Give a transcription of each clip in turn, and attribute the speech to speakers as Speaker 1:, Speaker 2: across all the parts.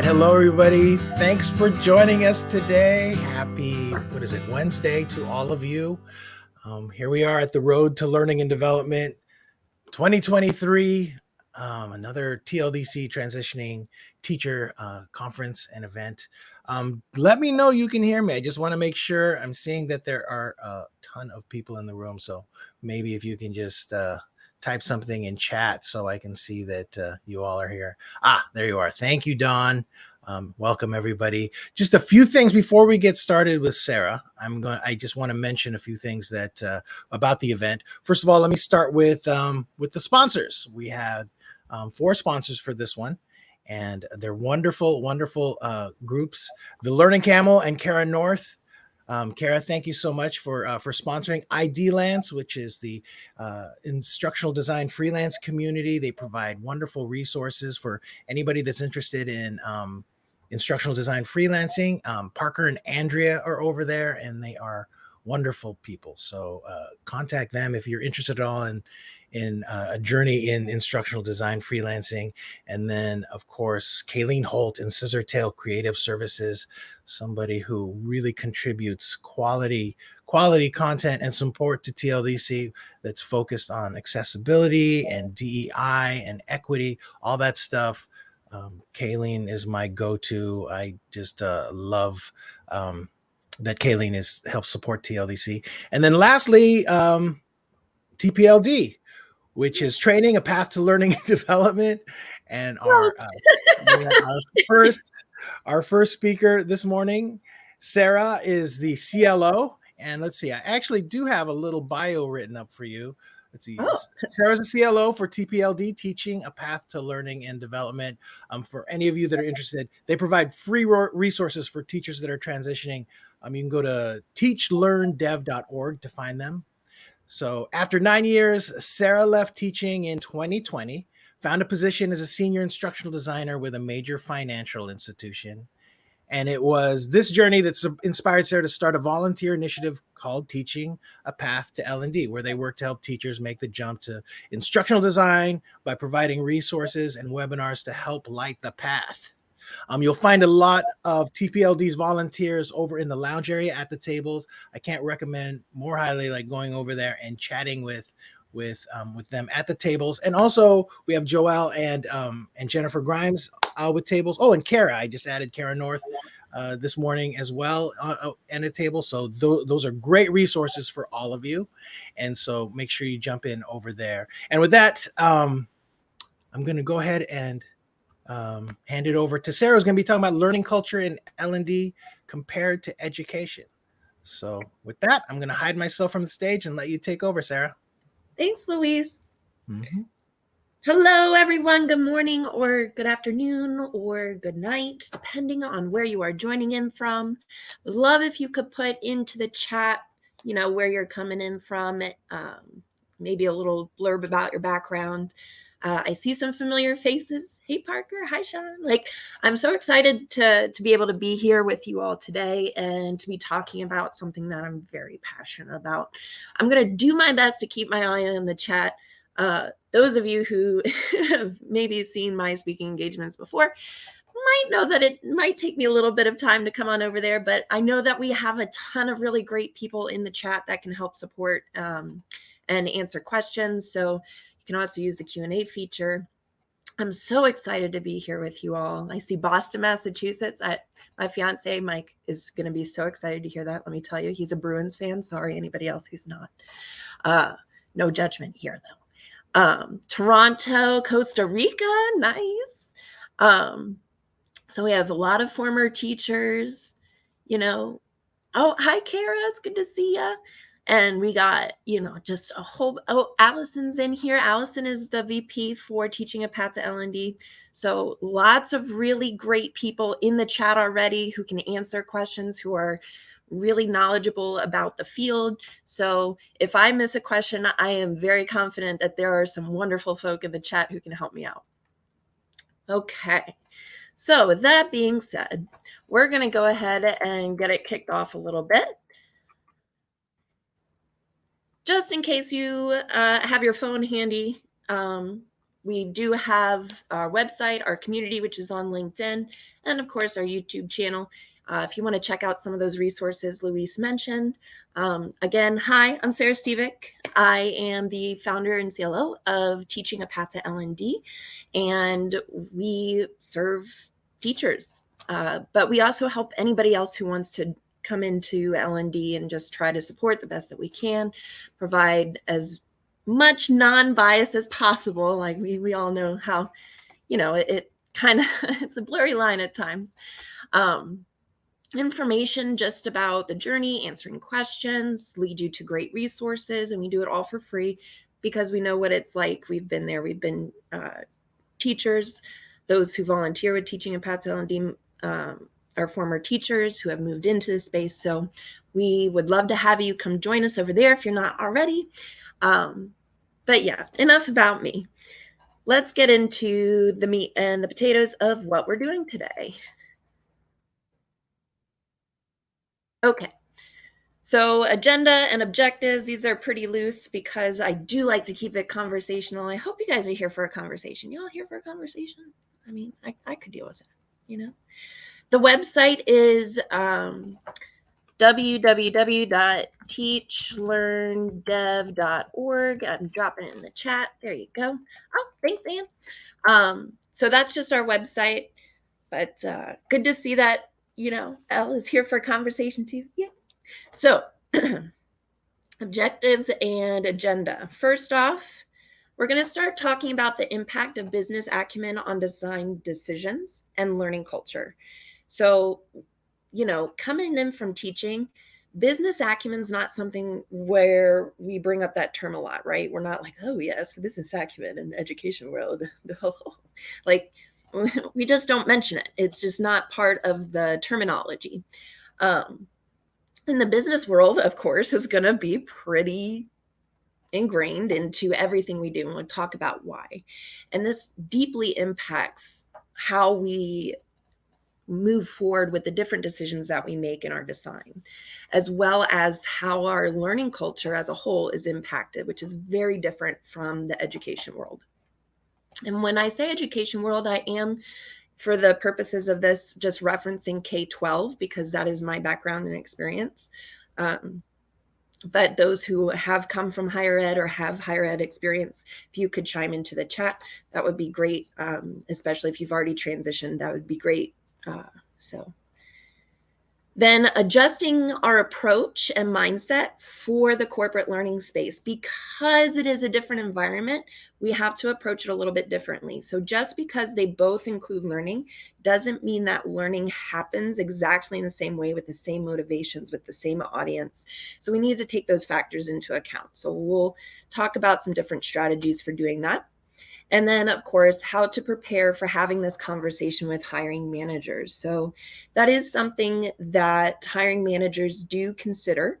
Speaker 1: right. Hello, everybody. Thanks for joining us today. Happy, Wednesday to all of you. Here we are at the Road to Learning and Development 2023, another TLDC transitioning teacher conference and event. Let me know you can hear me. I just want to make sure. I'm seeing that there are a ton of people in the room. So maybe if you can just type something in chat so I can see that you all are here. There you are. Thank you, Dawn. Welcome, everybody. Just a few things before we get started with Sara. I just want to mention a few things that about the event. First of all, let me start with the sponsors. We had 4 sponsors for this one, and they're wonderful, wonderful groups. The Learning Camel and Kara North. Kara, thank you so much for sponsoring ID Lance, which is the instructional design freelance community. They provide wonderful resources for anybody that's interested in instructional design freelancing. Parker and Andrea are over there, and they are wonderful people. So contact them if you're interested at all in a journey in instructional design freelancing. And then, of course, Kayleen Holt and Scissortail Creative Services, somebody who really contributes quality content and support to TLDC that's focused on accessibility and DEI and equity, all that stuff. Kayleen is my go-to. I just love that Kayleen helps support TLDC. And then lastly, TPLD, which is Training, a Path to Learning and Development. And our first speaker this morning, Sara, is the CLO. And let's see, I actually do have a little bio written up for you. Let's see. Oh. Sara's a CLO for TPLD, Teaching, a Path to Learning and Development. For any of you that are interested, they provide free resources for teachers that are transitioning. You can go to teachlearndev.org to find them. So after 9 years, Sara left teaching in 2020, found a position as a senior instructional designer with a major financial institution. And it was this journey that inspired Sara to start a volunteer initiative called Teaching, a Path to L&D, where they work to help teachers make the jump to instructional design by providing resources and webinars to help light the path. You'll find a lot of TPLD's volunteers over in the lounge area at the tables. I can't recommend more highly like going over there and chatting with them at the tables. And also we have Joelle and Jennifer Grimes with tables. Oh, and Kara. I just added Kara North this morning as well and a table. So those are great resources for all of you. And so make sure you jump in over there. And with that, I'm going to go ahead and hand it over to Sara, who's going to be talking about learning culture in L&D compared to education. So with that, I'm going to hide myself from the stage and let you take over, Sara.
Speaker 2: Thanks, Luis. Mm-hmm. Hello, everyone. Good morning or good afternoon or good night, depending on where you are joining in from. Would love if you could put into the chat, where you're coming in from, maybe a little blurb about your background. I see some familiar faces. Hey, Parker. Hi, Sean. I'm so excited to be able to be here with you all today and to be talking about something that I'm very passionate about. I'm going to do my best to keep my eye on the chat. Those of you who have maybe seen my speaking engagements before might know that it might take me a little bit of time to come on over there, but I know that we have a ton of really great people in the chat that can help support and answer questions. So you can also use the Q&A feature. I'm so excited to be here with you all. I see Boston, Massachusetts. My fiance, Mike, is going to be so excited to hear that. Let me tell you, he's a Bruins fan. Sorry, anybody else who's not. No judgment here, though. Toronto, Costa Rica, nice. So we have a lot of former teachers, Oh, hi, Kara. It's good to see you. And we got, just a whole, Allison's in here. Allison is the VP for Teaching a Path to L&D. So lots of really great people in the chat already who can answer questions, who are really knowledgeable about the field. So if I miss a question, I am very confident that there are some wonderful folk in the chat who can help me out. Okay. So with that being said, we're going to go ahead and get it kicked off a little bit. Just in case you have your phone handy, We do have our website, our community, which is on LinkedIn, and of course our YouTube channel. If you want to check out some of those resources Luis mentioned. Again, hi, I'm Sara Stevick. I am the founder and CLO of Teaching a Path to L&D, and we serve teachers, but we also help anybody else who wants to come into L&D and just try to support the best that we can, provide as much non-bias as possible. Like we all know how, it kind of, it's a blurry line at times. Information just about the journey, answering questions, lead you to great resources, and we do it all for free because we know what it's like. We've been there. We've been teachers, those who volunteer with Teaching a Path to L&D, are former teachers who have moved into the space. So we would love to have you come join us over there if you're not already. But yeah, enough about me. Let's get into the meat and the potatoes of what we're doing today. Okay. So agenda and objectives, these are pretty loose because I do like to keep it conversational. I hope you guys are here for a conversation. Y'all here for a conversation? I mean, I could deal with it, The website is www.teachlearndev.org. I'm dropping it in the chat. There you go. Oh, thanks, Anne. So that's just our website, but good to see that, Elle is here for a conversation too. Yeah. So objectives and agenda. First off, we're going to start talking about the impact of business acumen on design decisions and learning culture. So, coming in from teaching, business acumen is not something where we bring up that term a lot, right? We're not like, oh, yes, business acumen in the education world. Like, we just don't mention it. It's just not part of the terminology. In the business world, of course, is going to be pretty ingrained into everything we do, and we'll talk about why. And this deeply impacts how we move forward with the different decisions that we make in our design, as well as how our learning culture as a whole is impacted, which is very different from the education world. And when I say education world, I am, for the purposes of this, just referencing K-12 because that is my background and experience. But those who have come from higher ed or have higher ed experience, if you could chime into the chat, that would be great. Especially if you've already transitioned, that would be great. Then adjusting our approach and mindset for the corporate learning space. Because it is a different environment, we have to approach it a little bit differently. So just because they both include learning doesn't mean that learning happens exactly in the same way with the same motivations, with the same audience. So we need to take those factors into account. So we'll talk about some different strategies for doing that. And then, of course, how to prepare for having this conversation with hiring managers. So that is something that hiring managers do consider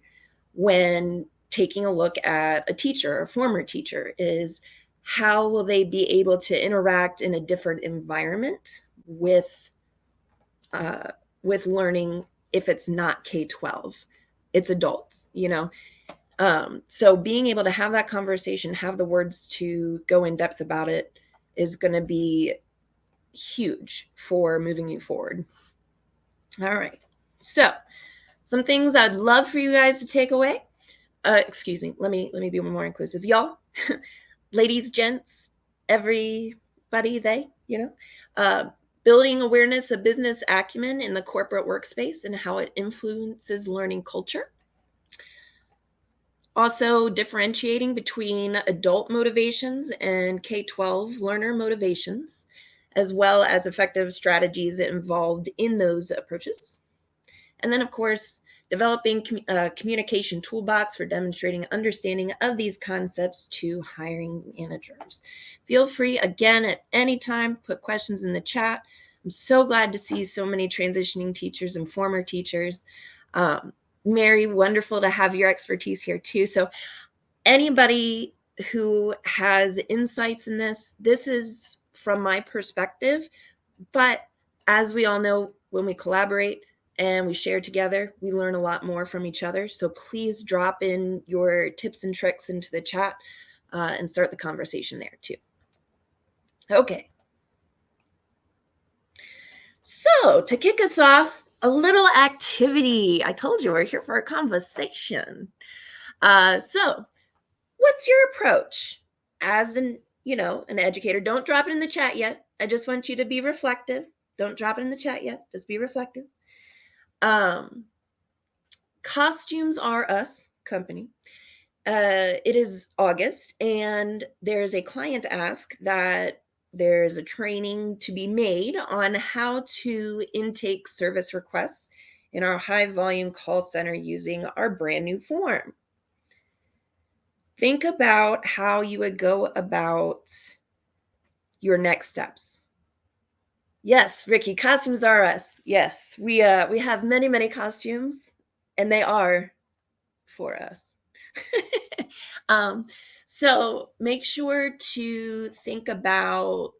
Speaker 2: when taking a look at a teacher, a former teacher, is how will they be able to interact in a different environment with learning if it's not K-12, it's adults, So being able to have that conversation, have the words to go in depth about it is going to be huge for moving you forward. All right. So some things I'd love for you guys to take away. Excuse me. Let me be more inclusive. Y'all, ladies, gents, everybody, building awareness of business acumen in the corporate workspace and how it influences learning culture. Also differentiating between adult motivations and K-12 learner motivations, as well as effective strategies involved in those approaches. And then, of course, developing a communication toolbox for demonstrating understanding of these concepts to hiring managers. Feel free, again, at any time, put questions in the chat. I'm so glad to see so many transitioning teachers and former teachers. Mary, wonderful to have your expertise here too. So anybody who has insights in this is from my perspective, but as we all know, when we collaborate and we share together, we learn a lot more from each other. So please drop in your tips and tricks into the chat and start the conversation there too. Okay. So to kick us off, a little activity. I told you we're here for a conversation. So what's your approach as an educator? Don't drop it in the chat yet. I just want you to be reflective. Don't drop it in the chat yet. Just be reflective. Costumes Are Us company. It is August, and there's a client ask that there's a training to be made on how to intake service requests in our high volume call center using our brand new form. Think about how you would go about your next steps. Yes, Ricky, costumes are us. Yes, we have many costumes, and they are for us. So make sure to think about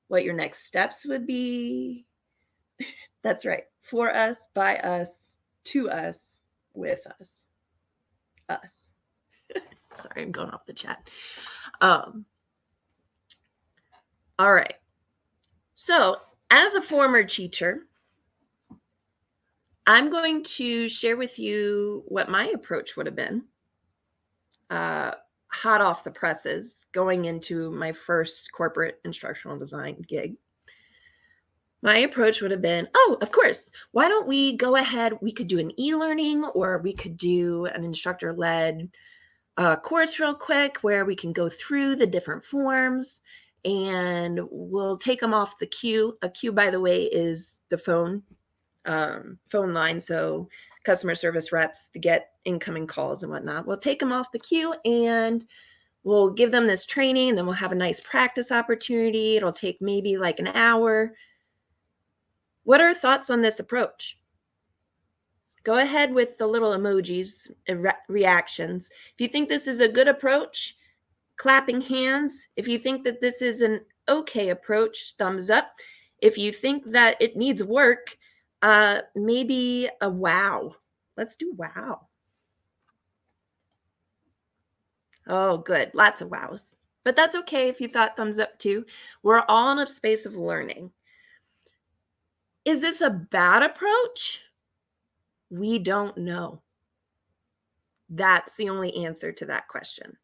Speaker 2: what your next steps would be. That's right. For us, by us, to us, with us. Us. Sorry, I'm going off the chat. All right. So, as a former teacher, I'm going to share with you what my approach would have been. Hot off the presses, going into my first corporate instructional design gig. My approach would have been, oh, of course, why don't we go ahead? We could do an e-learning, or we could do an instructor-led course real quick where we can go through the different forms, and we'll take them off the queue. A queue, by the way, is the phone line. So customer service reps to get incoming calls and whatnot. We'll take them off the queue, and we'll give them this training. And then we'll have a nice practice opportunity. It'll take maybe like an hour. What are thoughts on this approach? Go ahead with the little emojis, reactions. If you think this is a good approach, clapping hands. If you think that this is an okay approach, thumbs up. If you think that it needs work, maybe a wow. Let's do wow. Oh, good. Lots of wows. But that's okay if you thought thumbs up too. We're all in a space of learning. Is this a bad approach? We don't know. That's the only answer to that question.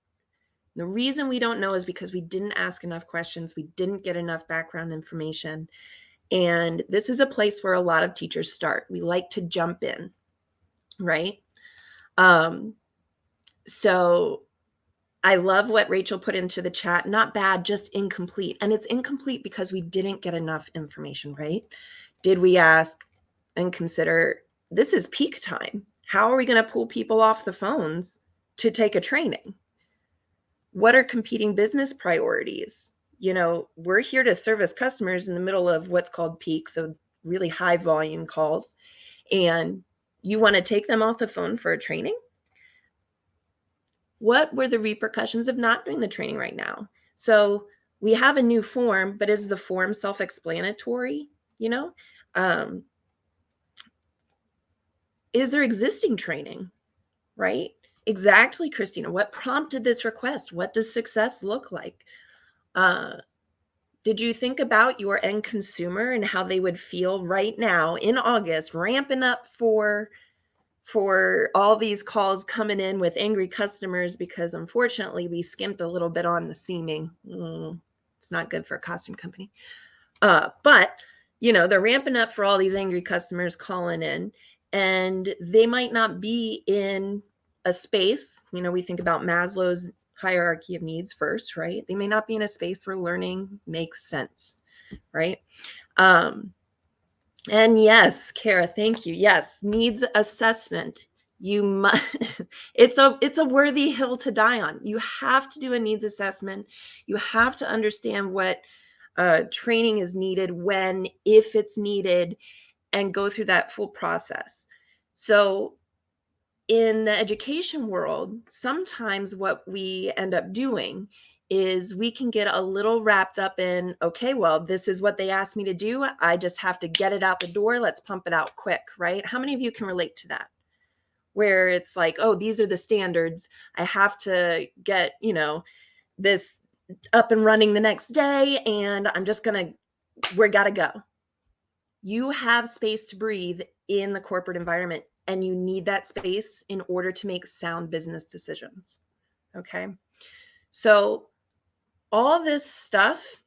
Speaker 2: The reason we don't know is because we didn't ask enough questions. We didn't get enough background information. And this is a place where a lot of teachers start. We like to jump in, right? So I love what Rachel put into the chat. Not bad, just incomplete. And it's incomplete because we didn't get enough information, right? Did we ask and consider, this is peak time. How are we going to pull people off the phones to take a training? What are competing business priorities? We're here to service customers in the middle of what's called peak, so really high volume calls. And you want to take them off the phone for a training? What were the repercussions of not doing the training right now? So we have a new form, but is the form self-explanatory? Is there existing training, right? Exactly, Christina. What prompted this request? What does success look like? Did you think about your end consumer and how they would feel right now in August, ramping up for all these calls coming in with angry customers because unfortunately we skimped a little bit on the seaming. It's not good for a costume company. But they're ramping up for all these angry customers calling in, and they might not be in a space. We think about Maslow's hierarchy of needs first, right? They may not be in a space where learning makes sense, right? And yes, Kara, thank you. Yes, needs assessment. You must, it's a worthy hill to die on. You have to do a needs assessment. You have to understand what training is needed, when, if it's needed, and go through that full process. So in the education world, sometimes what we end up doing is we can get a little wrapped up in, okay, well, this is what they asked me to do. I just have to get it out the door. Let's pump it out quick, right? How many of you can relate to that? Where it's like, oh, these are the standards. I have to get, this up and running the next day and we gotta go. You have space to breathe in the corporate environment, and you need that space in order to make sound business decisions. Okay. So all this stuff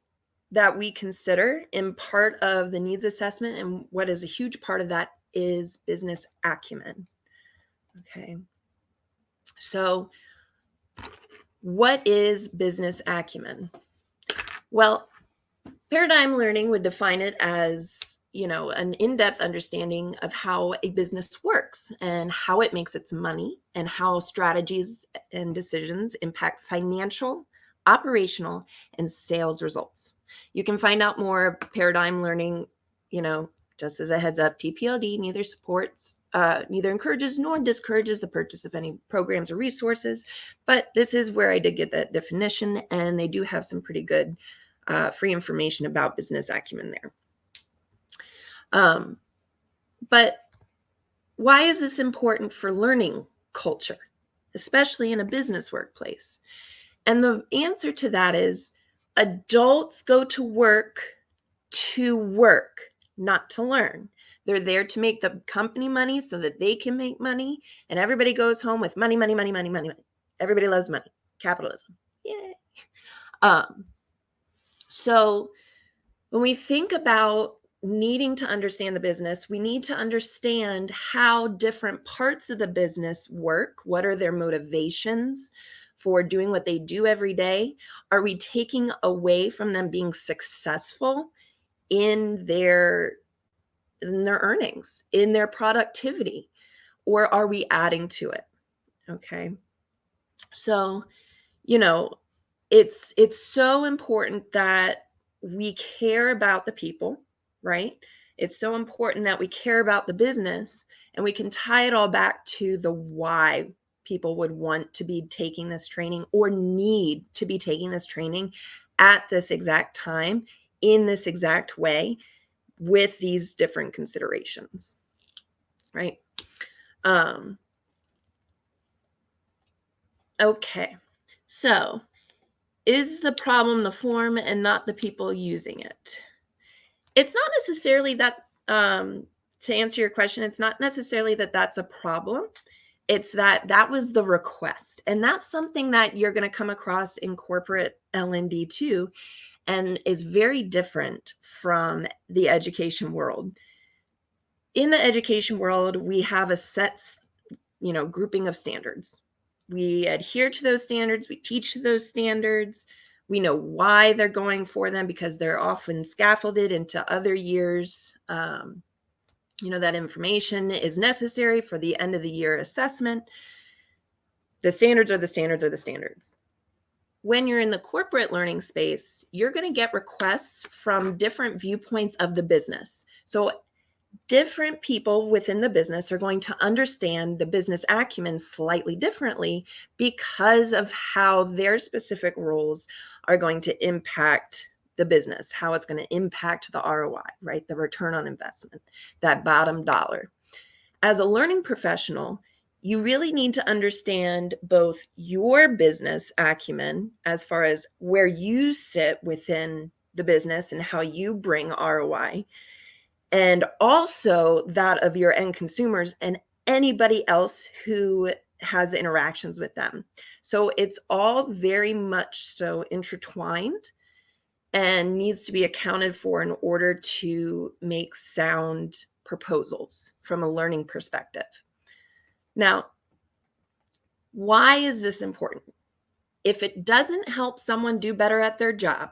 Speaker 2: that we consider in part of the needs assessment, and what is a huge part of that is business acumen. Okay. So what is business acumen? Well, paradigm learning would define it as, an in-depth understanding of how a business works and how it makes its money and how strategies and decisions impact financial, operational, and sales results. You can find out more paradigm learning, just as a heads up, TPLD neither encourages nor discourages the purchase of any programs or resources, but this is where I did get that definition, and they do have some pretty good free information about business acumen there. But why is this important for learning culture, especially in a business workplace? And the answer to that is adults go to work, not to learn. They're there to make the company money so that they can make money. And everybody goes home with money, money, money, money, money, money. Everybody loves money. Capitalism. Yay. So when we think about needing to understand the business, we need to understand how different parts of the business work. What are their motivations for doing what they do every day? Are we taking away from them being successful in their earnings, in their productivity, or are we adding to it? Okay. So, it's so important that we care about the people, right? It's so important that we care about the business, and we can tie it all back to the why people would want to be taking this training or need to be taking this training at this exact time, in this exact way, with these different considerations, right? Okay. So, is the problem the form and not the people using it? It's not necessarily that, to answer your question, it's not necessarily that that's a problem. It's that was the request. And that's something that you're going to come across in corporate L&D too, and is very different from the education world. In the education world, we have a set, grouping of standards. We adhere to those standards. We teach to those standards. We know why they're going for them because they're often scaffolded into other years. That information is necessary for the end of the year assessment. The standards are the standards are the standards. When you're in the corporate learning space, you're going to get requests from different viewpoints of the business. So different people within the business are going to understand the business acumen slightly differently because of how their specific roles are going to impact the business, how it's going to impact the ROI, right? The return on investment, that bottom dollar. As a learning professional, you really need to understand both your business acumen as far as where you sit within the business and how you bring ROI, and also that of your end consumers and anybody else who has interactions with them. So it's all very much so intertwined and needs to be accounted for in order to make sound proposals from a learning perspective. Now, why is this important? If it doesn't help someone do better at their job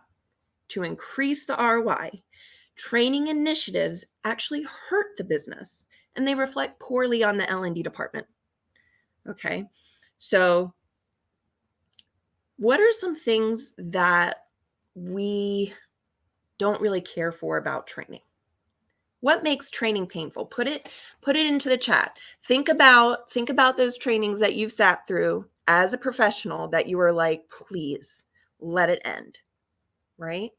Speaker 2: to increase the ROI, training initiatives actually hurt the business and they reflect poorly on the L&D department. Okay, so what are some things that we don't really care for about training? What makes training painful? Put it into the chat. Think about those trainings that you've sat through as a professional that you were like, please let it end, right?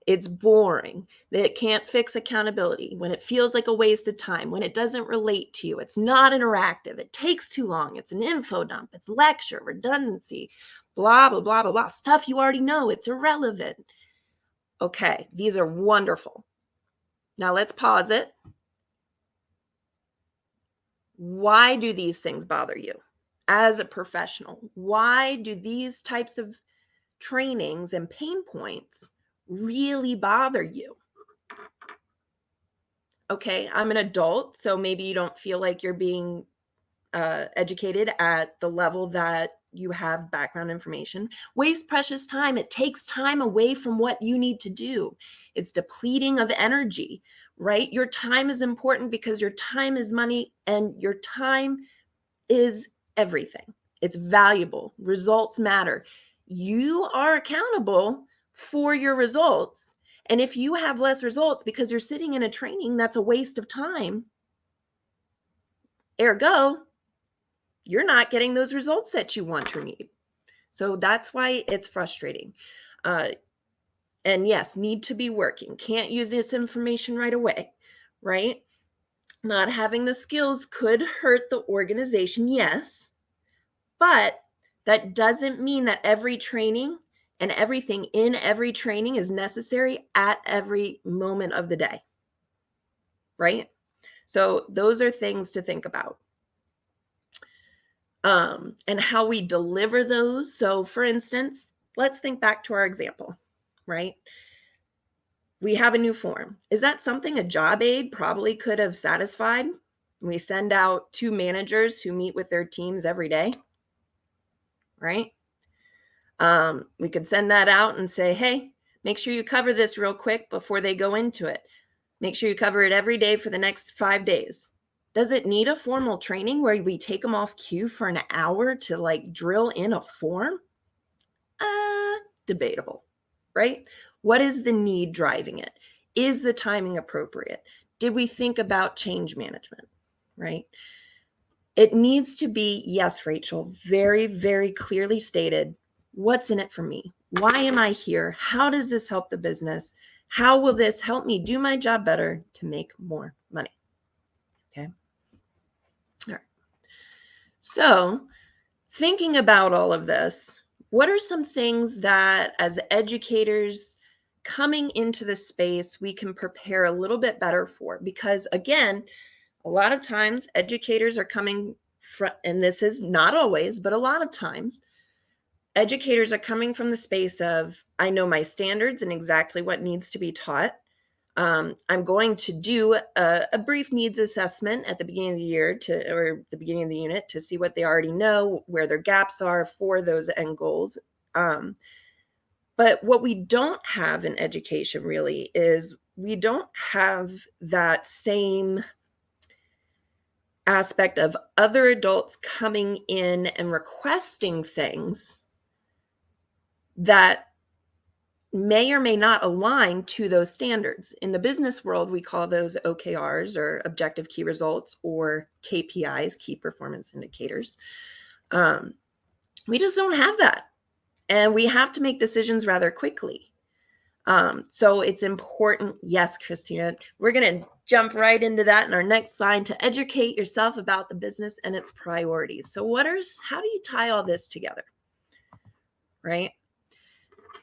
Speaker 2: It's boring, that it can't fix accountability, when it feels like a waste of time, when it doesn't relate to you, it's not interactive, it takes too long, it's an info dump, it's lecture, redundancy, blah, blah, blah, blah, blah, stuff you already know, it's irrelevant. Okay, these are wonderful. Now let's pause it. Why do these things bother you as a professional? Why do these types of trainings and pain points really bother you? Okay, I'm an adult, so maybe you don't feel like you're being educated at the level that you have background information. Waste precious time. It takes time away from what you need to do. It's depleting of energy, right? Your time is important because your time is money, and your time is everything. It's valuable. Results matter. You are accountable for your results. And if you have less results because you're sitting in a training that's a waste of time, ergo, you're not getting those results that you want or need. So that's why it's frustrating. And yes, need to be working. Can't use this information right away, right? Not having the skills could hurt the organization, yes. But that doesn't mean that every training and everything in every training is necessary at every moment of the day, right? So those are things to think about. And how we deliver those. So for instance, let's think back to our example, right? We have a new form. Is that something a job aide probably could have satisfied? We send out 2 managers who meet with their teams every day, right? We could send that out and say, hey, make sure you cover this real quick before they go into it. Make sure you cover it every day for the next 5 days. Does it need a formal training where we take them off cue for an hour to like drill in a form? Debatable, right? What is the need driving it? Is the timing appropriate? Did we think about change management, right? It needs to be, yes, Rachel, very, very clearly stated. What's in it for me? Why am I here? How does this help the business? How will this help me do my job better to make more money? Okay. All right. So, thinking about all of this, what are some things that as educators coming into the space we can prepare a little bit better for? Because again, a lot of times educators are coming from, and this is not always, but a lot of times, educators are coming from the space of, I know my standards and exactly what needs to be taught. I'm going to do a brief needs assessment at the beginning of the year or the beginning of the unit to see what they already know, where their gaps are for those end goals. But what we don't have in education really is we don't have that same aspect of other adults coming in and requesting things that may or may not align to those standards. In the business world, we call those OKRs, or objective key results, or KPIs, key performance indicators. We just don't have that. And we have to make decisions rather quickly. So it's important. Yes, Christina, we're going to jump right into that in our next slide, to educate yourself about the business and its priorities. So how do you tie all this together? Right?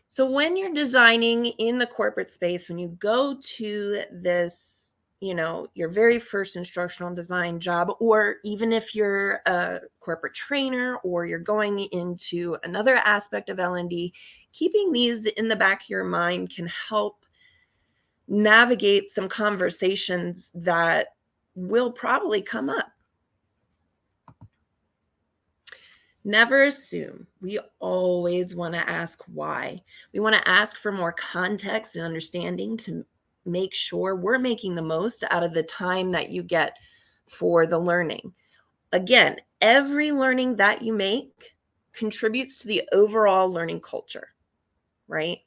Speaker 2: So when you're designing in the corporate space, when you go to this, your very first instructional design job, or even if you're a corporate trainer or you're going into another aspect of L&D, keeping these in the back of your mind can help navigate some conversations that will probably come up. Never assume. We always want to ask why. We want to ask for more context and understanding to make sure we're making the most out of the time that you get for the learning. Again, every learning that you make contributes to the overall learning culture, right?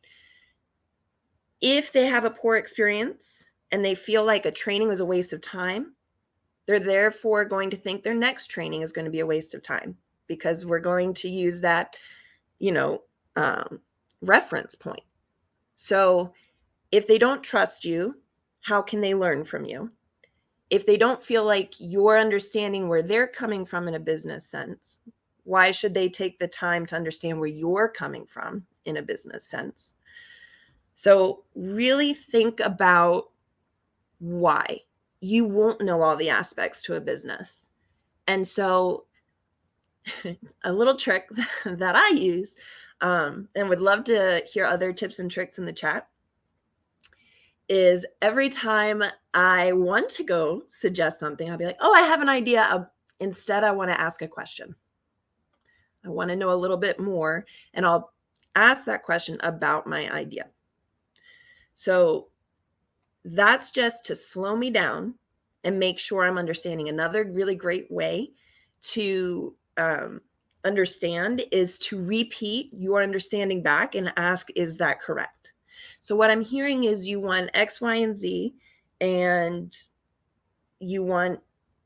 Speaker 2: If they have a poor experience and they feel like a training was a waste of time, they're therefore going to think their next training is going to be a waste of time, because we're going to use that, reference point. So If they don't trust you, how can they learn from you? If they don't feel like you're understanding where they're coming from in a business sense, why should they take the time to understand where you're coming from in a business sense? So really think about why. You won't know all the aspects to a business. And so a little trick that I use, and would love to hear other tips and tricks in the chat, is every time I want to go suggest something, I'll be like, oh, I have an idea. Instead, I want to ask a question. I want to know a little bit more, and I'll ask that question about my idea. So that's just to slow me down and make sure I'm understanding. Another really great way to understand is to repeat your understanding back and ask, is that correct? So what I'm hearing is you want X, Y, and Z, and you want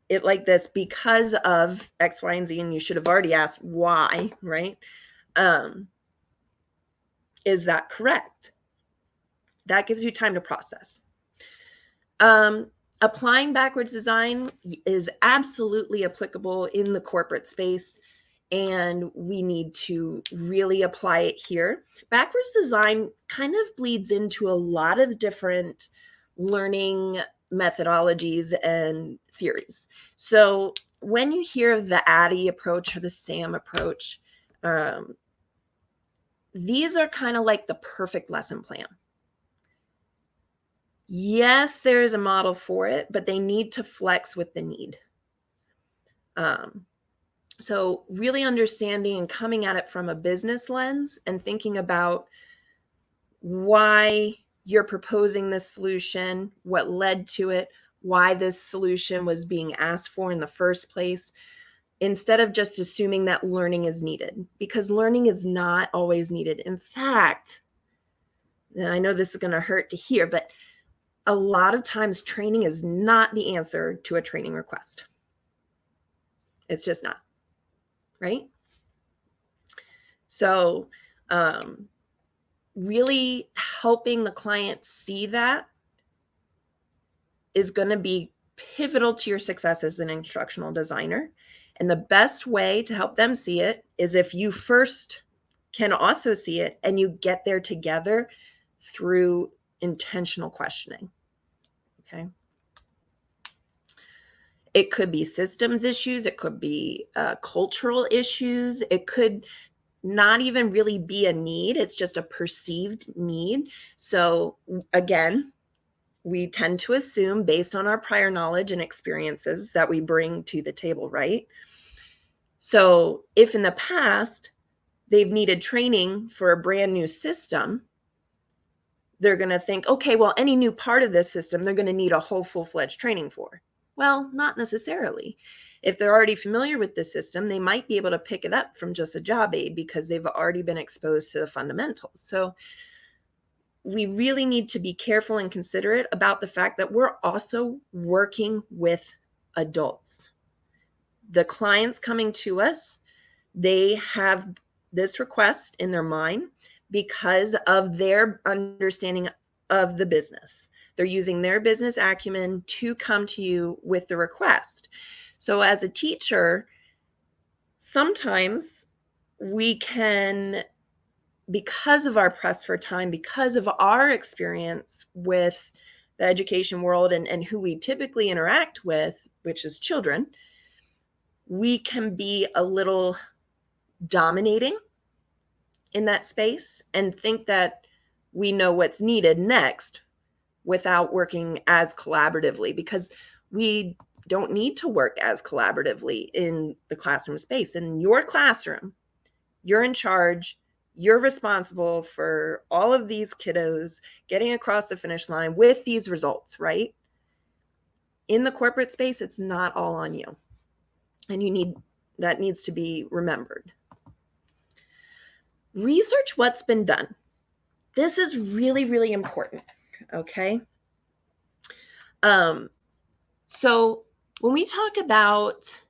Speaker 2: it like this because of X, Y, and Z, and you should have already asked why, right? Is that correct? That gives you time to process. Applying backwards design is absolutely applicable in the corporate space, and we need to really apply it here. Backwards design kind of bleeds into a lot of different learning methodologies and theories. So when you hear the ADDIE approach or the SAM approach, these are kind of like the perfect lesson plan. Yes, there is a model for it, but they need to flex with the need. So really understanding and coming at it from a business lens and thinking about why you're proposing this solution, what led to it, why this solution was being asked for in the first place, instead of just assuming that learning is needed, because learning is not always needed. In fact, and I know this is going to hurt to hear, but a lot of times training is not the answer to a training request. It's just not, right? So really helping the client see that is going to be pivotal to your success as an instructional designer. And the best way to help them see it is if you first can also see it and you get there together through intentional questioning. Okay. It could be systems issues. It could be cultural issues. It could not even really be a need. It's just a perceived need. So again, we tend to assume based on our prior knowledge and experiences that we bring to the table, right? So if in the past they've needed training for a brand new system, they're going to think, okay, well, any new part of this system, they're going to need a whole full-fledged training for. Well, not necessarily. If they're already familiar with the system, they might be able to pick it up from just a job aid because they've already been exposed to the fundamentals. So we really need to be careful and considerate about the fact that we're also working with adults. The clients coming to us, they have this request in their mind because of their understanding of the business. They're using their business acumen to come to you with the request. So as a teacher, sometimes we can, because of our press for time, because of our experience with the education world and who we typically interact with, which is children, we can be a little dominating in that space and think that we know what's needed next without working as collaboratively, because we don't need to work as collaboratively in the classroom space. In your classroom, you're in charge. You're responsible for all of these kiddos getting across the finish line with these results, right? In the corporate space, it's not all on you. And that needs to be remembered. Research what's been done. This is really, really important, okay? So when we talk about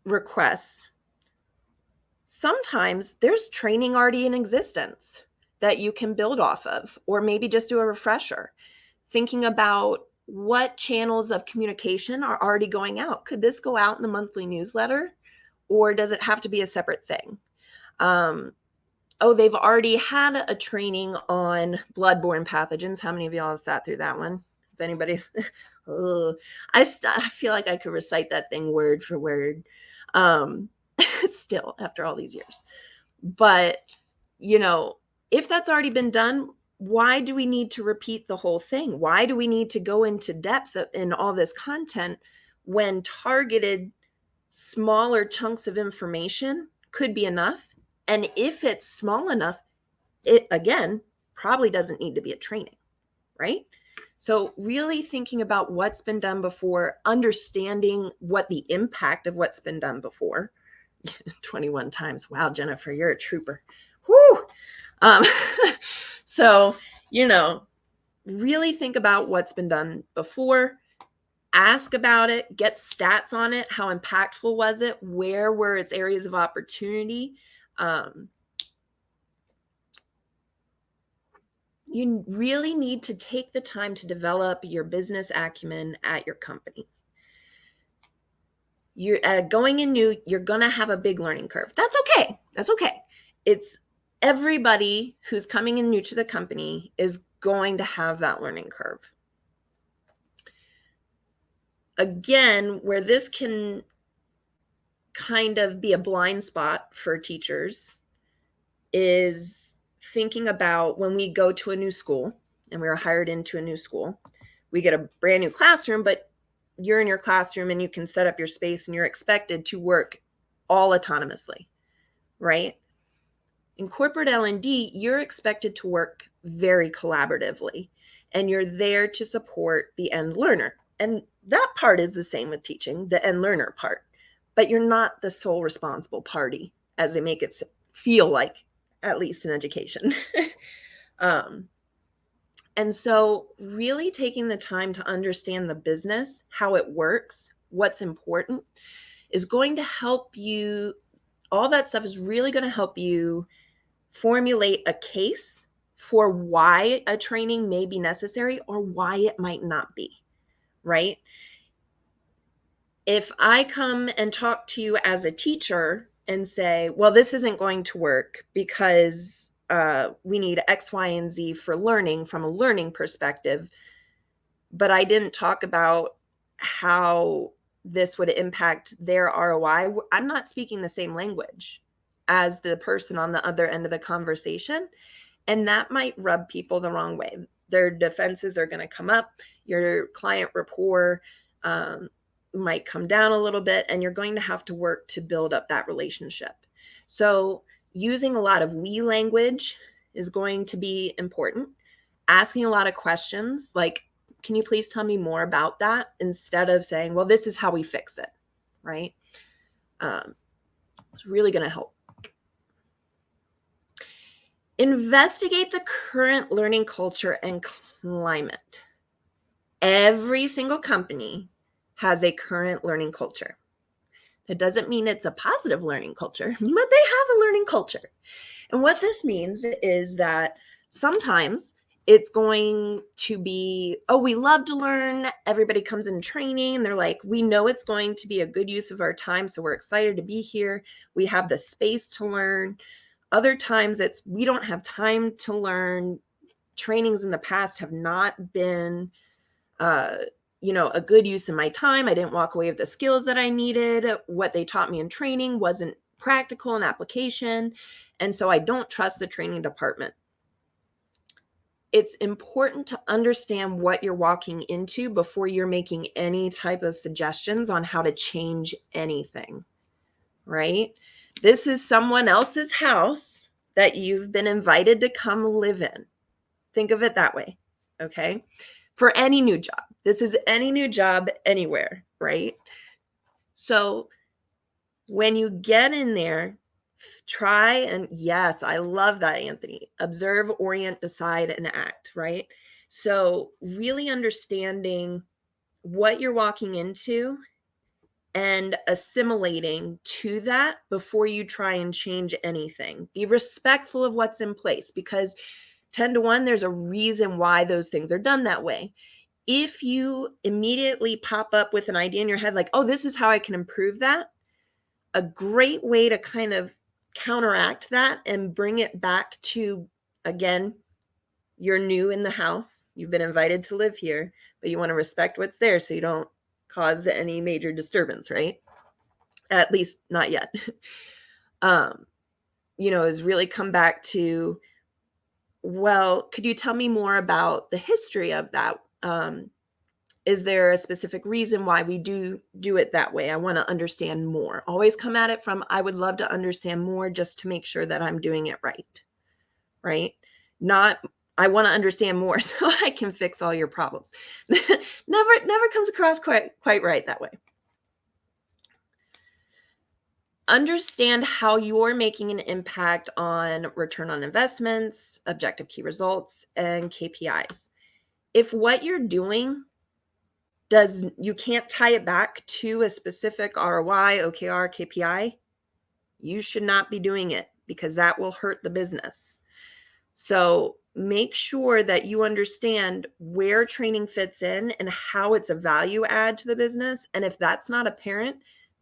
Speaker 2: requests, sometimes there's training already in existence. that you can build off of, or maybe just do a refresher. Thinking about what channels of communication are already going out. Could this go out in the monthly newsletter, or does it have to be a separate thing? Oh, they've already had a training on bloodborne pathogens. How many of y'all have sat through that one? If anybody's, I feel like I could recite that thing word for word, still after all these years. But, if that's already been done, why do we need to repeat the whole thing? Why do we need to go into depth in all this content when targeted smaller chunks of information could be enough? And if it's small enough, it again probably doesn't need to be a training, right? So really thinking about what's been done before, understanding what the impact of what's been done before. 21 times. Wow, Jennifer, you're a trooper. Whoo! Um, so, really think about what's been done before, ask about it, get stats on it. How impactful was it? Where were its areas of opportunity? You really need to take the time to develop your business acumen at your company. You're going in new, you're going to have a big learning curve. That's okay. That's okay. It's everybody who's coming in new to the company is going to have that learning curve. Again, where this can kind of be a blind spot for teachers is thinking about when we go to a new school and we are hired into a new school, we get a brand new classroom, but you're in your classroom and you can set up your space and you're expected to work all autonomously, right? In corporate L&D, you're expected to work very collaboratively, and you're there to support the end learner. And that part is the same with teaching, the end learner part, but you're not the sole responsible party, as they make it feel like, at least in education. And so really taking the time to understand the business, how it works, what's important, is going to help you. All that stuff is really going to help you formulate a case for why a training may be necessary or why it might not be, right? If I come and talk to you as a teacher and say, well, this isn't going to work because we need X, Y, and Z for learning from a learning perspective, but I didn't talk about how this would impact their ROI, I'm not speaking the same language as the person on the other end of the conversation. And that might rub people the wrong way. Their defenses are going to come up. Your client rapport might come down a little bit, and you're going to have to work to build up that relationship. So using a lot of we language is going to be important. Asking a lot of questions like, can you please tell me more about that? Instead of saying, well, this is how we fix it, right? It's really going to help. Investigate the current learning culture and climate. Every single company has a current learning culture. That doesn't mean it's a positive learning culture, but they have a learning culture. And what this means is that sometimes it's going to be, oh, we love to learn. Everybody comes in training and they're like, we know it's going to be a good use of our time, so we're excited to be here. We have the space to learn. Other times it's, we don't have time to learn. Trainings in the past have not been, a good use of my time. I didn't walk away with the skills that I needed. What they taught me in training wasn't practical in application. And so I don't trust the training department. It's important to understand what you're walking into before you're making any type of suggestions on how to change anything, right? This is someone else's house that you've been invited to come live in. Think of it that way, okay? For any new job. This is any new job anywhere, right? So when you get in there, try and, yes, I love that, Anthony. Observe, orient, decide, and act, right? So really understanding what you're walking into and assimilating to that before you try and change anything. Be respectful of what's in place, because 10 to 1, there's a reason why those things are done that way. If you immediately pop up with an idea in your head, like, oh, this is how I can improve that, a great way to kind of counteract that and bring it back to, again, you're new in the house, you've been invited to live here, but you want to respect what's there so you don't cause any major disturbance, right? At least not yet. Is really come back to, well, could you tell me more about the history of that? Is there a specific reason why we do it that way? I want to understand more. Always come at it from, I would love to understand more just to make sure that I'm doing it right. Right? Not, I want to understand more so I can fix all your problems. never comes across quite right that way. Understand how you're making an impact on return on investments, objective key results, and KPIs. If what you're doing you can't tie it back to a specific ROI, OKR, KPI, you should not be doing it, because that will hurt the business. So make sure that you understand where training fits in and how it's a value add to the business. And if that's not apparent,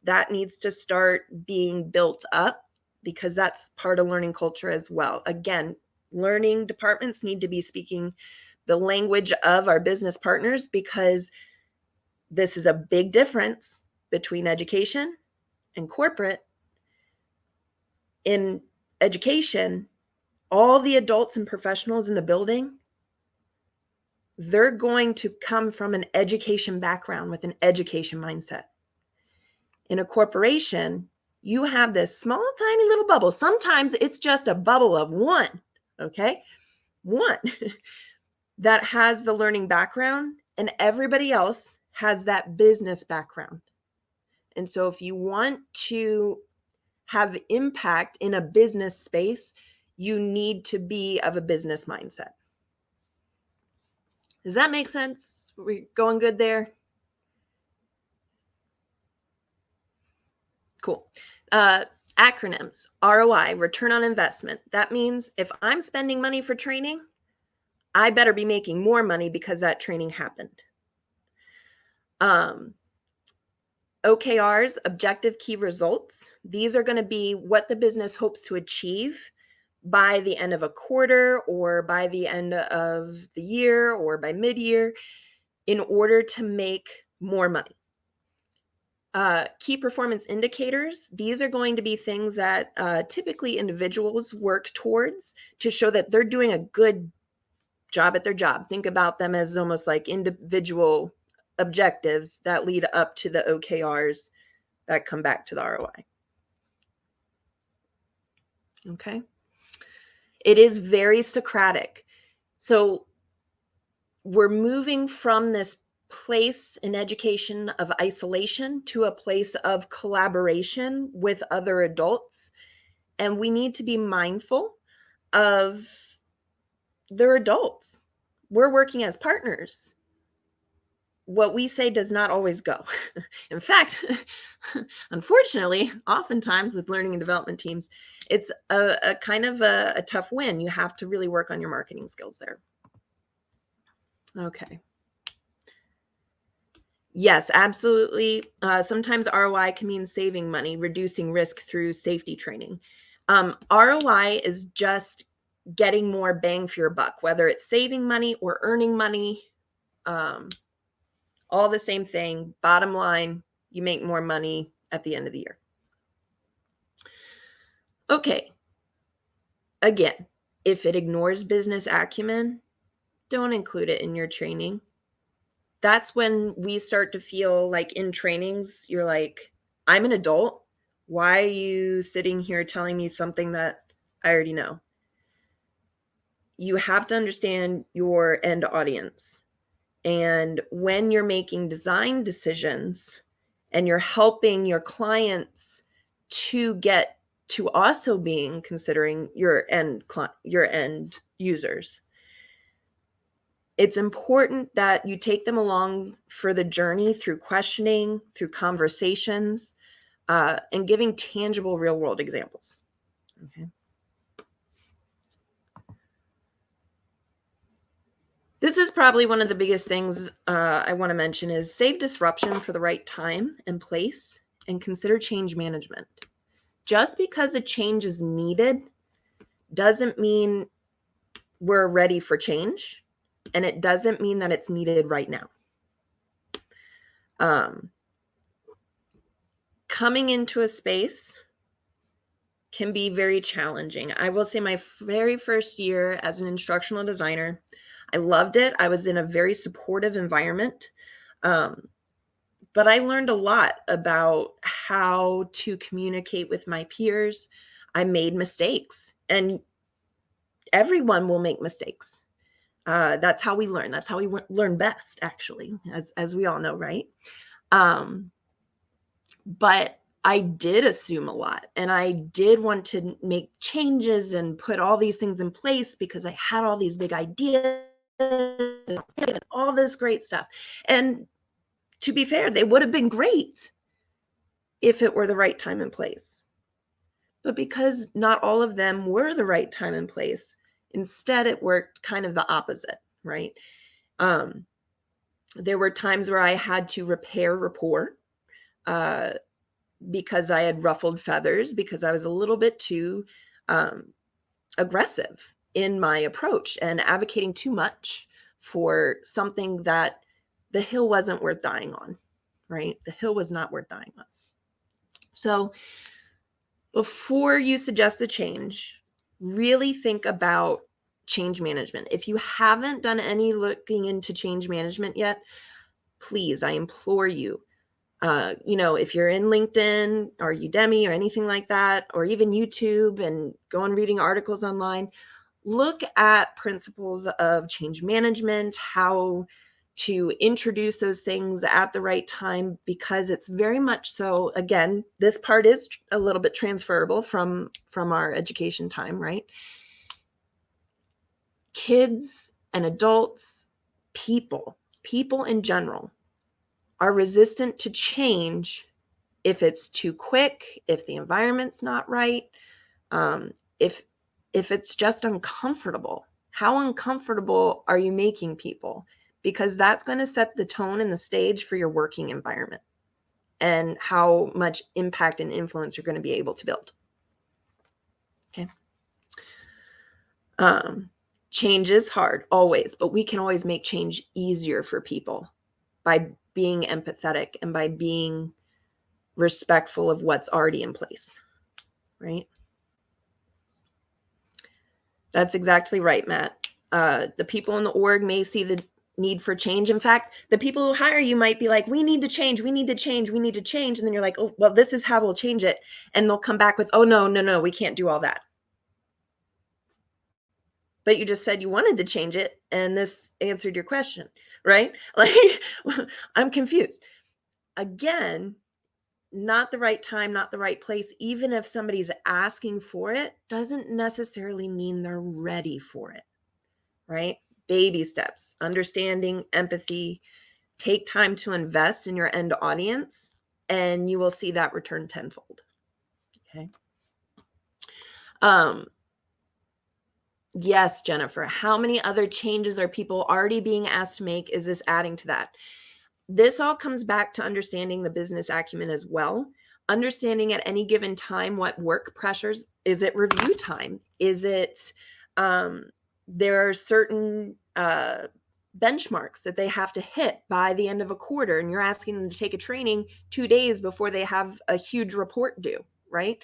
Speaker 2: that needs to start being built up, because that's part of learning culture as well. Again, learning departments need to be speaking the language of our business partners, because this is a big difference between education and corporate. In education, all the adults and professionals in the building, they're going to come from an education background with an education mindset. In a corporation, you have this small, tiny little bubble. Sometimes it's just a bubble of one, okay? One that has the learning background, and everybody else has that business background. And so if you want to have impact in a business space, you need to be of a business mindset. Does that make sense? We're going good there? Cool. Acronyms, ROI, return on investment. That means if I'm spending money for training, I better be making more money because that training happened. OKRs, objective key results. These are going to be what the business hopes to achieve by the end of a quarter, or by the end of the year, or by mid-year, in order to make more money. Key performance indicators. These are going to be things that typically individuals work towards to show that they're doing a good job at their job. Think about them as almost like individual objectives that lead up to the OKRs that come back to the ROI. Okay. It is very Socratic. So we're moving from this place in education of isolation to a place of collaboration with other adults. And we need to be mindful of their adults. We're working as partners. What we say does not always go. In fact, unfortunately, oftentimes with learning and development teams, it's a kind of a tough win. You have to really work on your marketing skills there. Okay. Yes, absolutely. Sometimes ROI can mean saving money, reducing risk through safety training. ROI is just getting more bang for your buck, whether it's saving money or earning money. All the same thing. Bottom line, you make more money at the end of the year. Okay. Again, if it ignores business acumen, don't include it in your training. That's when we start to feel like in trainings, you're like, I'm an adult. Why are you sitting here telling me something that I already know? You have to understand your end audience. And when you're making design decisions and you're helping your clients to get to also being considering your end users, It's important that you take them along for the journey through questioning, through conversations, and giving tangible real world examples. Okay. This is probably one of the biggest things I want to mention is save disruption for the right time and place, and consider change management. Just because a change is needed doesn't mean we're ready for change, and it doesn't mean that it's needed right now. Coming into a space can be very challenging. I will say my very first year as an instructional designer, I loved it. I was in a very supportive environment. But I learned a lot about how to communicate with my peers. I made mistakes, and everyone will make mistakes. That's how we learn. That's how we learn best, actually, as we all know, right? But I did assume a lot, and I did want to make changes and put all these things in place because I had all these big ideas and all this great stuff. And to be fair, they would have been great if it were the right time and place. But because not all of them were the right time and place, instead it worked kind of the opposite, right? There were times where I had to repair rapport because I had ruffled feathers, because I was a little bit too aggressive in my approach and advocating too much for something that the hill wasn't worth dying on, right? The hill was not worth dying on. So before you suggest a change, really think about change management. If you haven't done any looking into change management yet, please, I implore you, if you're in LinkedIn or Udemy or anything like that, or even YouTube, and go on reading articles online, look at principles of change management, how to introduce those things at the right time, because it's very much so, again, this part is a little bit transferable from our education time, right? Kids and adults, people in general are resistant to change if it's too quick, if the environment's not right, if it's just uncomfortable. How uncomfortable are you making people? Because that's going to set the tone and the stage for your working environment and how much impact and influence you're going to be able to build. Okay. Change is hard, always, but we can always make change easier for people by being empathetic and by being respectful of what's already in place, right? That's exactly right, Matt. The people in the org may see the need for change. In fact, the people who hire you might be like, we need to change, we need to change, we need to change. And then you're like, oh, well, this is how we'll change it. And they'll come back with, oh, no, we can't do all that. But you just said you wanted to change it, and this answered your question, right? Like, I'm confused. Again, not the right time, not the right place. Even if somebody's asking for it, doesn't necessarily mean they're ready for it, right? Baby steps, understanding, empathy, take time to invest in your end audience, and you will see that return tenfold. Okay. Yes, Jennifer, how many other changes are people already being asked to make? Is this adding to that? This all comes back to understanding the business acumen as well. Understanding at any given time what work pressures. Is it review time? Is it there are certain benchmarks that they have to hit by the end of a quarter, and you're asking them to take a training 2 days before they have a huge report due, right?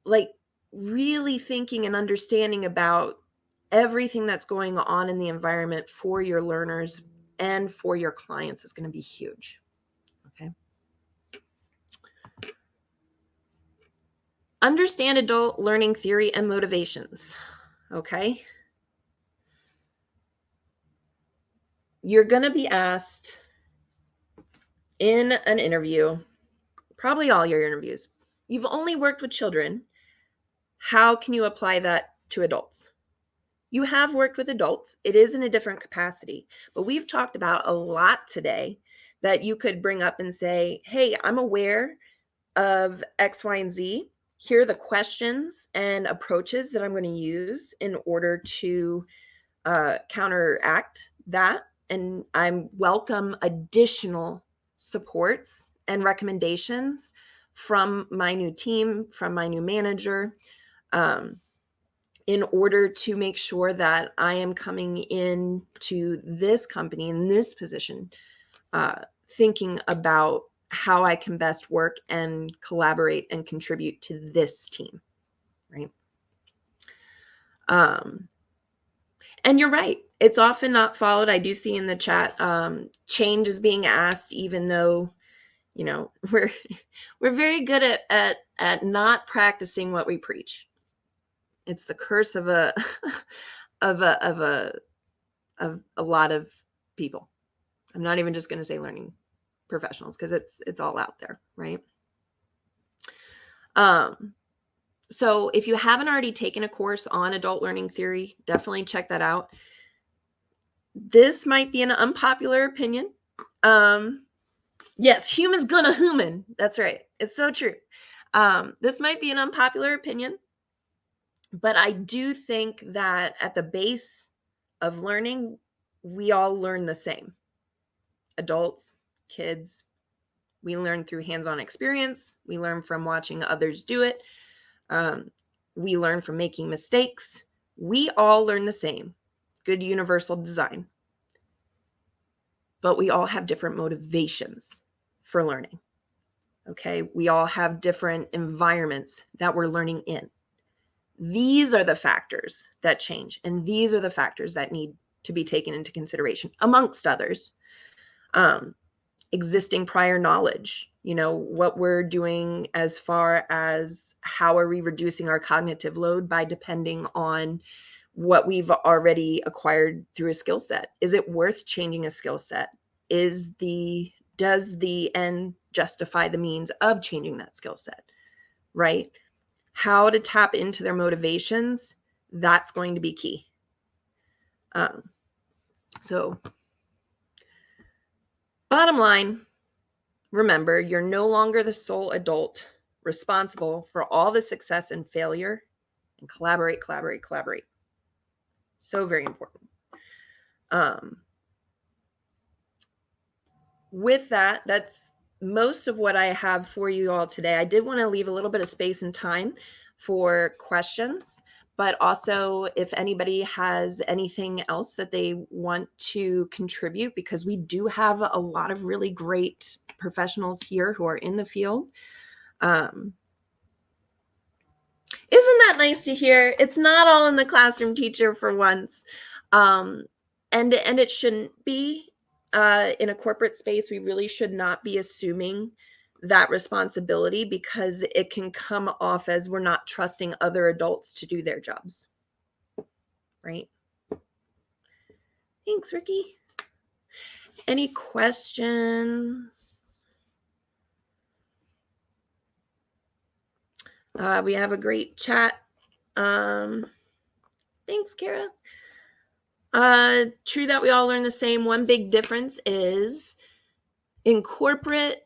Speaker 2: Like, really thinking and understanding about everything that's going on in the environment for your learners and for your clients is going to be huge. Okay. Understand adult learning theory and motivations. Okay. You're going to be asked in an interview, probably all your interviews, you've only worked with children. How can you apply that to adults? You have worked with adults. It is in a different capacity, but we've talked about a lot today that you could bring up and say, hey, I'm aware of X, Y, and Z. Here are the questions and approaches that I'm going to use in order to counteract that. And I welcome additional supports and recommendations from my new team, from my new manager, in order to make sure that I am coming in to this company in this position, thinking about how I can best work and collaborate and contribute to this team, right? And you're right. It's often not followed. I do see in the chat, change is being asked, even though, you know, we're very good at not practicing what we preach. It's the curse of a of a lot of people. I'm not even just going to say learning professionals, because it's all out there, right? So if you haven't already taken a course on adult learning theory, definitely check that out. This might be an unpopular opinion. Yes, humans gonna human. That's right. It's so true. This might be an unpopular opinion, but I do think that at the base of learning, we all learn the same. Adults, kids, we learn through hands-on experience. We learn from watching others do it. We learn from making mistakes. We all learn the same. Good universal design. But we all have different motivations for learning. Okay, we all have different environments that we're learning in. These are the factors that change, and these are the factors that need to be taken into consideration, amongst others. Existing prior knowledge, what we're doing as far as how are we reducing our cognitive load by depending on what we've already acquired through a skill set. Is it worth changing a skill set? Does the end justify the means of changing that skill set, right? How to tap into their motivations, that's going to be key. So bottom line, remember, you're no longer the sole adult responsible for all the success and failure, and collaborate. So very important. With that, that's most of what I have for you all today. I did want to leave a little bit of space and time for questions, but also if anybody has anything else that they want to contribute, because we do have a lot of really great professionals here who are in the field. Isn't that nice to hear? It's not all in the classroom, teacher, for once. And it shouldn't be. In a corporate space, we really should not be assuming that responsibility, because it can come off as we're not trusting other adults to do their jobs. Right? Thanks, Ricky. Any questions? We have a great chat. Thanks, Kara. True that we all learn the same. One big difference is in corporate,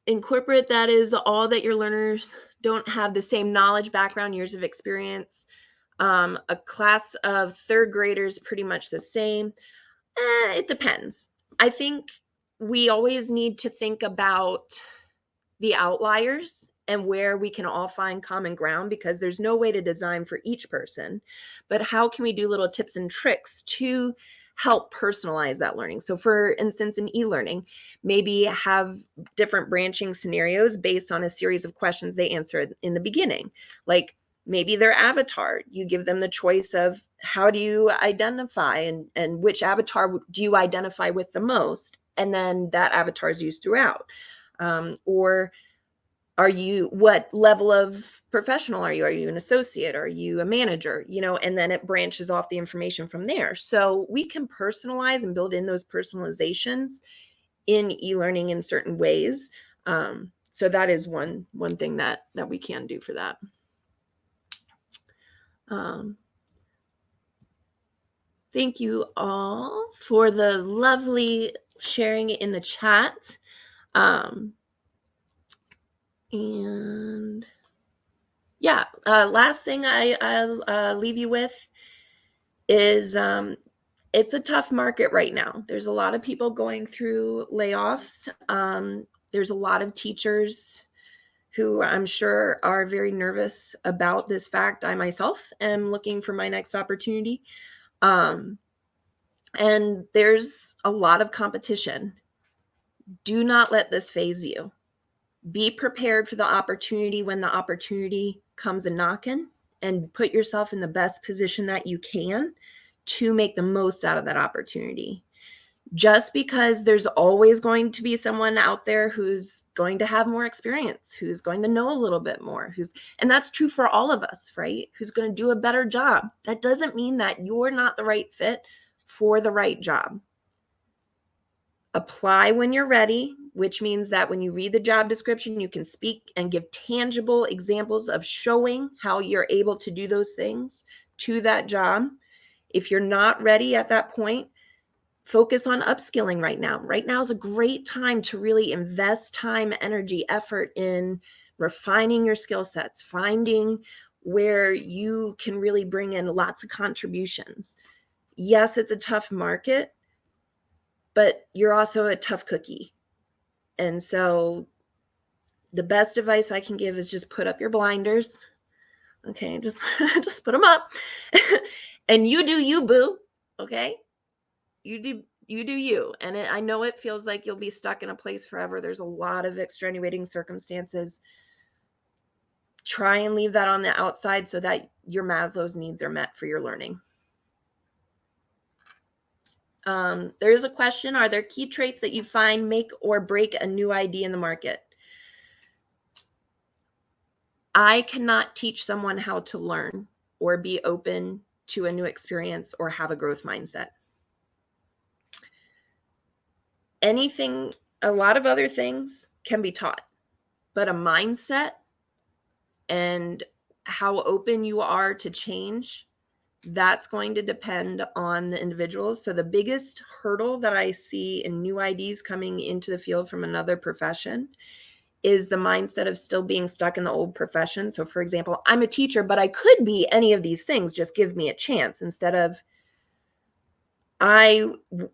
Speaker 2: that is all that your learners don't have the same knowledge, background, years of experience. A class of third graders, pretty much the same. It depends. I think we always need to think about the outliers and where we can all find common ground, because there's no way to design for each person. But how can we do little tips and tricks to help personalize that learning? So for instance, in e-learning, maybe have different branching scenarios based on a series of questions they answered in the beginning. Like maybe their avatar, you give them the choice of how do you identify and which avatar do you identify with the most? And then that avatar is used throughout. Or what level of professional are you? Are you an associate? Are you a manager? And then it branches off the information from there. So we can personalize and build in those personalizations in e-learning in certain ways. So that is one thing that we can do for that. Thank you all for the lovely sharing in the chat. And yeah, last thing I'll leave you with is it's a tough market right now. There's a lot of people going through layoffs. There's a lot of teachers who I'm sure are very nervous about this fact. I myself am looking for my next opportunity. And there's a lot of competition. Do not let this phase you. Be prepared for the opportunity when the opportunity comes a knocking, and put yourself in the best position that you can to make the most out of that opportunity. Just because there's always going to be someone out there who's going to have more experience, who's going to know a little bit more, and that's true for all of us, right? Who's going to do a better job. That doesn't mean that you're not the right fit for the right job. Apply when you're ready, which means that when you read the job description, you can speak and give tangible examples of showing how you're able to do those things to that job. If you're not ready at that point, focus on upskilling right now. Right now is a great time to really invest time, energy, effort in refining your skill sets, finding where you can really bring in lots of contributions. Yes, it's a tough market, but you're also a tough cookie. And so the best advice I can give is just put up your blinders. Okay, just just put them up. And you do you, boo. Okay? You do you. And I know it feels like you'll be stuck in a place forever. There's a lot of extenuating circumstances. Try and leave that on the outside so that your Maslow's needs are met for your learning. There is a question: are there key traits that you find make or break a new idea in the market? I cannot teach someone how to learn or be open to a new experience or have a growth mindset. Anything, a lot of other things can be taught, but a mindset and how open you are to change, that's going to depend on the individuals. So the biggest hurdle that I see in new IDs coming into the field from another profession is the mindset of still being stuck in the old profession. So for example, I'm a teacher, but I could be any of these things. Just give me a chance, instead of I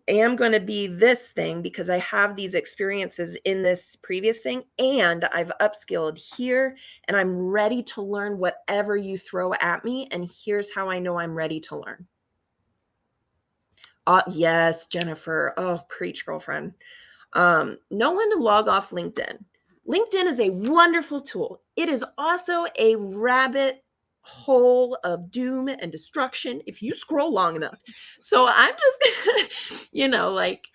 Speaker 2: am going to be this thing because I have these experiences in this previous thing, and I've upskilled here, and I'm ready to learn whatever you throw at me. And here's how I know I'm ready to learn. Yes, Jennifer. Oh, preach, girlfriend. Know when to log off LinkedIn. LinkedIn is a wonderful tool. It is also a rabbit hole of doom and destruction if you scroll long enough. So I'm just, like,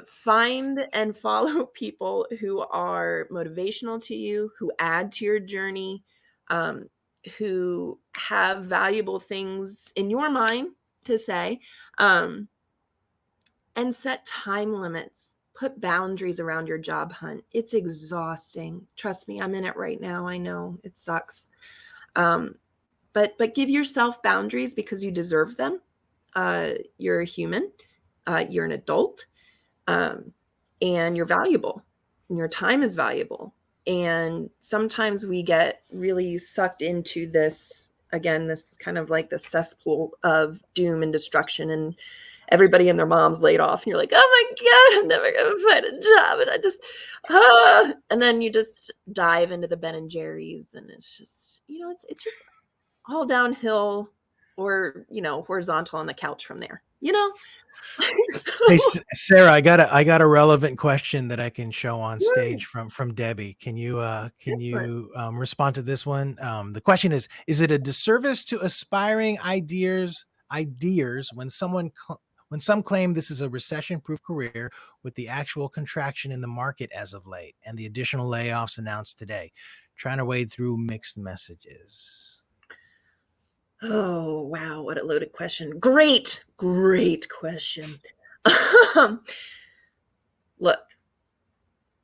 Speaker 2: find and follow people who are motivational to you, who add to your journey, who have valuable things in your mind to say, and set time limits. Put boundaries around your job hunt. It's exhausting. Trust me, I'm in it right now. I know it sucks. But give yourself boundaries because you deserve them. You're a human. You're an adult. And you're valuable. And your time is valuable. And sometimes we get really sucked into this, again, this kind of like the cesspool of doom and destruction, and everybody and their mom's laid off, and you're like, oh my God, I'm never going to find a job. And I just, and then you just dive into the Ben and Jerry's, and it's just, it's just all downhill, or, horizontal on the couch from there,
Speaker 1: Hey, Sarah, I got a relevant question that I can show on stage from Debbie. Can you respond to this one? The question is it a disservice to aspiring ideas when some claim this is a recession-proof career with the actual contraction in the market as of late and the additional layoffs announced today? Trying to wade through mixed messages.
Speaker 2: Oh, wow. What a loaded question. Great question. Look,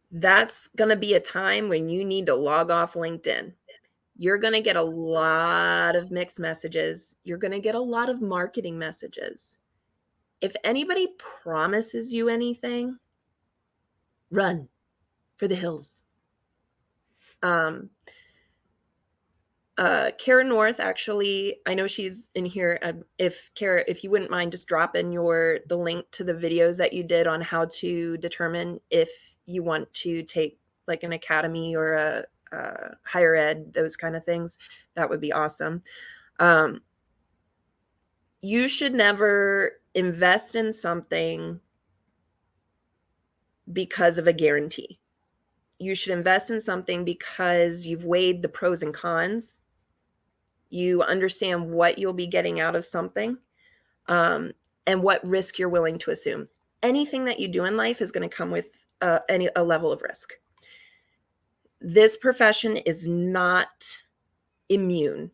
Speaker 2: that's going to be a time when you need to log off LinkedIn. You're going to get a lot of mixed messages. You're going to get a lot of marketing messages. If anybody promises you anything, run for the hills. Kara North, actually, I know she's in here. If Kara, if you wouldn't mind just dropping the link to the videos that you did on how to determine if you want to take like an academy or a higher ed, those kind of things, that would be awesome. You should never invest in something because of a guarantee. You should invest in something because you've weighed the pros and cons. You understand what you'll be getting out of something, and what risk you're willing to assume. Anything that you do in life is going to come with a level of risk. This profession is not immune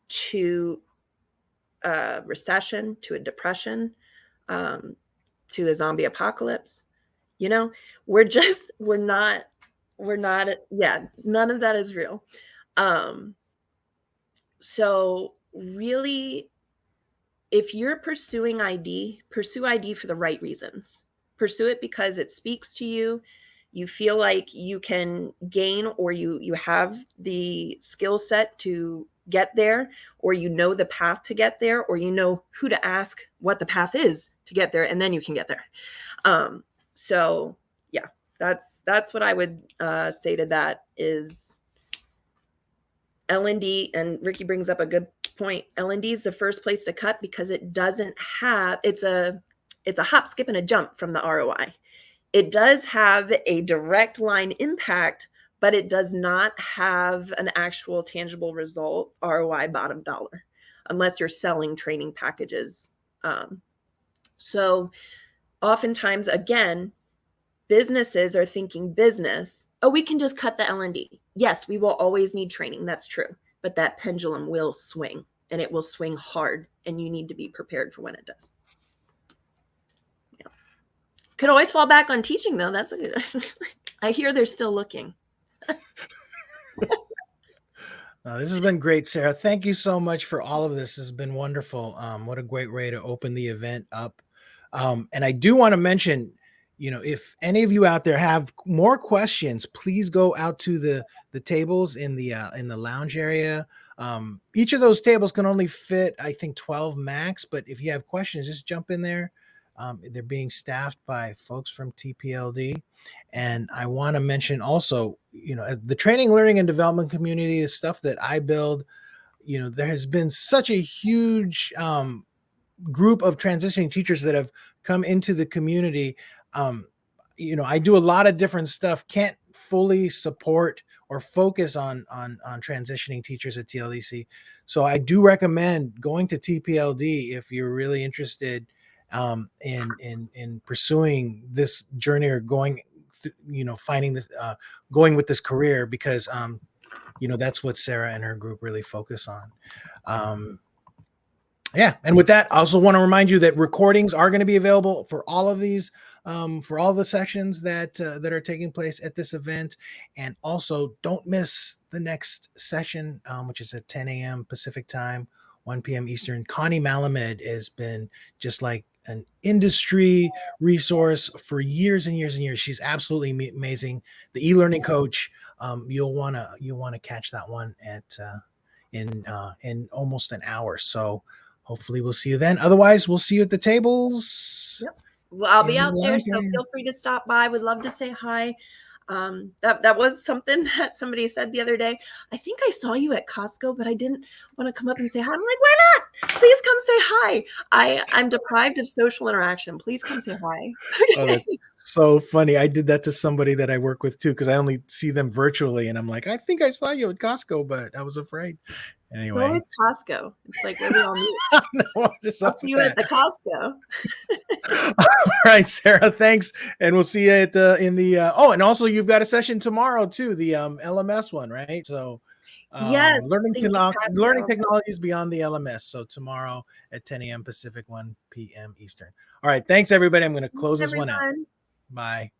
Speaker 2: to a recession, to a depression, to a zombie apocalypse. You know, we're not, yeah, none of that is real. So really, if you're pursuing ID, pursue ID for the right reasons. Pursue it because it speaks to you. You feel like you can gain, or you have the skill set to get there, or you know the path to get there, or you know who to ask what the path is to get there, and then you can get there. So yeah, that's what I would say to that is L&D. And Ricky brings up a good point. L&D is the first place to cut because it doesn't have, it's a hop, skip, and a jump from the ROI. It does have a direct line impact, but it does not have an actual tangible result, ROI bottom dollar, unless you're selling training packages. So oftentimes, again, businesses are thinking business, oh, we can just cut the L&D. Yes, we will always need training. That's true. But that pendulum will swing, and it will swing hard, and you need to be prepared for when it does. Yeah. Could always fall back on teaching, though. That's a good. I hear they're still looking.
Speaker 1: This has been great, Sarah. Thank you so much for all of this. This has been wonderful. What a great way to open the event up. And I do want to mention, if any of you out there have more questions, please go out to the tables in the lounge area. Each of those tables can only fit, I think, 12 max. But if you have questions, just jump in there. They're being staffed by folks from TPLD. And I want to mention also, the training, learning, and development community is stuff that I build. There has been such a huge group of transitioning teachers that have come into the community. I do a lot of different stuff, can't fully support or focus on transitioning teachers at TLDC. So I do recommend going to TPLD if you're really interested in pursuing this journey, or going finding this going with this career, because that's what Sara and her group really focus on. Yeah. And with that, I also want to remind you that recordings are going to be available for all of these, for all the sessions that are taking place at this event. And also, don't miss the next session, which is at 10 a.m. Pacific time, 1 p.m. Eastern. Connie Malamed has been just like an industry resource for years and years and years. She's absolutely amazing. The e-learning coach. You'll want to catch that one at in almost an hour. So hopefully we'll see you then. Otherwise, we'll see you at the tables.
Speaker 2: Yep. Well, I'll be out there, so feel free to stop by. Would love to say hi. That was something that somebody said the other day. I think I saw you at Costco, but I didn't want to come up and say hi. I'm like, why not? Please come say hi. I'm deprived of social interaction. Please come say hi.
Speaker 1: Oh, that's so funny. I did that to somebody that I work with too, because I only see them virtually, and I'm like, I think I saw you at Costco, but I was afraid. Anyway,
Speaker 2: it's always Costco. It's like where we all meet.
Speaker 1: No,
Speaker 2: I'll see you at the Costco.
Speaker 1: All right, Sara, thanks, and we'll see you at and also you've got a session tomorrow too, the LMS one, right? So
Speaker 2: yes,
Speaker 1: learning technologies beyond the LMS. So tomorrow at 10 a.m. Pacific, 1 p.m. Eastern. All right, thanks everybody. I'm going to close this one out. Bye.